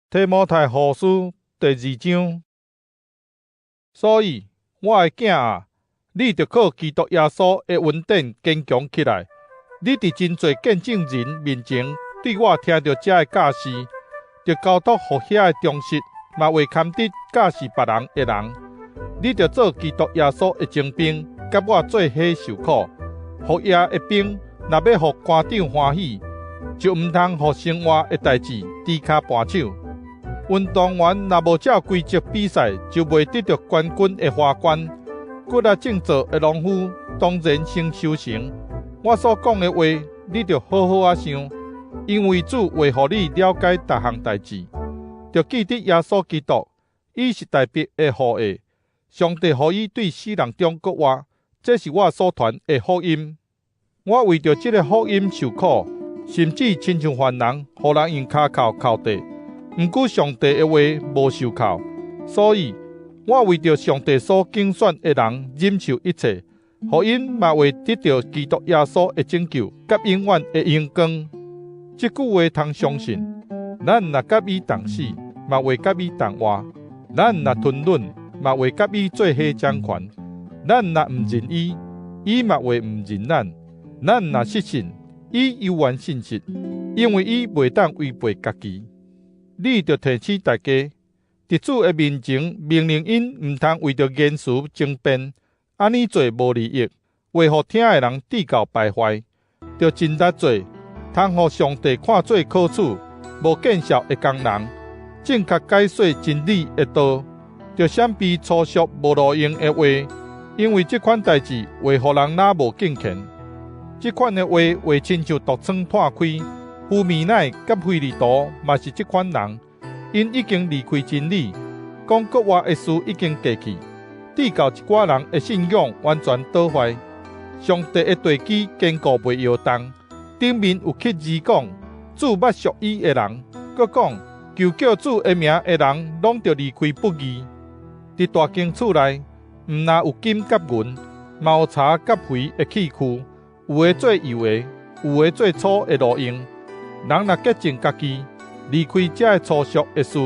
提摩太后书第2章。所以，我的囝啊，你着靠基督耶稣的恩典坚强起来。你伫真侪见证人面前对我听到这个教示，着交托互遐个忠实，嘛未堪得教示别人的人。你着做基督耶稣的精兵，甲我做伙受苦。服役的兵，若要互官长欢喜，就毋通互生活的代志低骹搬手。运动员若无照规则比赛，就袂得到冠军的花冠。骨力正做的农夫，当然先收成。我所讲的话，你着好好想，因为主为互你了解逐项代志，着记得耶稣基督，伊是代笔的后裔。上帝予伊对死人中国活，这是我所传的福音。我为着这个福音受苦，甚至亲像犯人，予人用骹扣扣地。毋过上帝的话无受扣，所以我为着上帝所拣选的人忍受一切，予因嘛会得到基督耶稣的拯救，甲永远的荣光。这句话通相信，咱若甲伊同死，嘛会甲伊同活；咱若吞忍，嘛会甲伊做伙掌权。咱若毋认伊，伊嘛会毋认咱；咱若失信，伊犹原信实，因为伊袂当违背家己。你着提醒大家，伫主的面前命令因毋通为着言辞争辩，安尼做无利益，为互听的人致到败坏，着真力做，通互上帝看做可耻、无见效的工人，正确解说真理的道，着闪避粗俗无路用的话，因为这款代志会互人哪无敬虔。这款的话会亲像毒疮破开。胡米乃甲腓利多嘛是这款人，因已经离开真理，讲国话的事已经过去，致到一寡人的信仰完全倒坏。上帝的地基坚固袂摇动，顶面有刻字讲，主捌属伊的人，搁讲求叫主的名的人，拢着离开不义。伫大经厝内，毋但有金甲银，嘛有茶甲肥的器具，有的做油的，有的做草的路用。人若洁净家己，离开这个粗俗的事，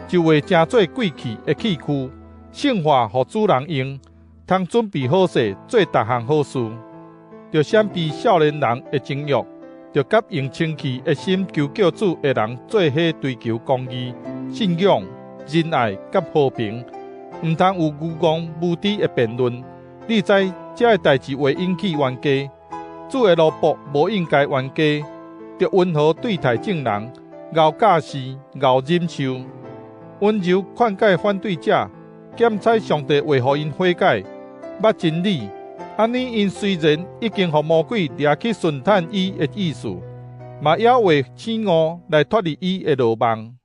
就会成做贵气的器具，圣化予主人用，通准备好势做逐项好事。着闪避少年人的情欲，着甲用清气的心求救主的人做伙追求公义、信仰、仁爱甲和平，毋通有愚妄无知的辩论。你知这个代志会引起冤家，主的奴仆无应该冤家。着温和对待正人，熬教示，熬忍受，温柔劝解反对者，检采上帝话予因悔改，捌真理。安尼，因虽然已经互魔鬼掠去顺探伊的意思，嘛也会醒悟来脱离伊的罗网。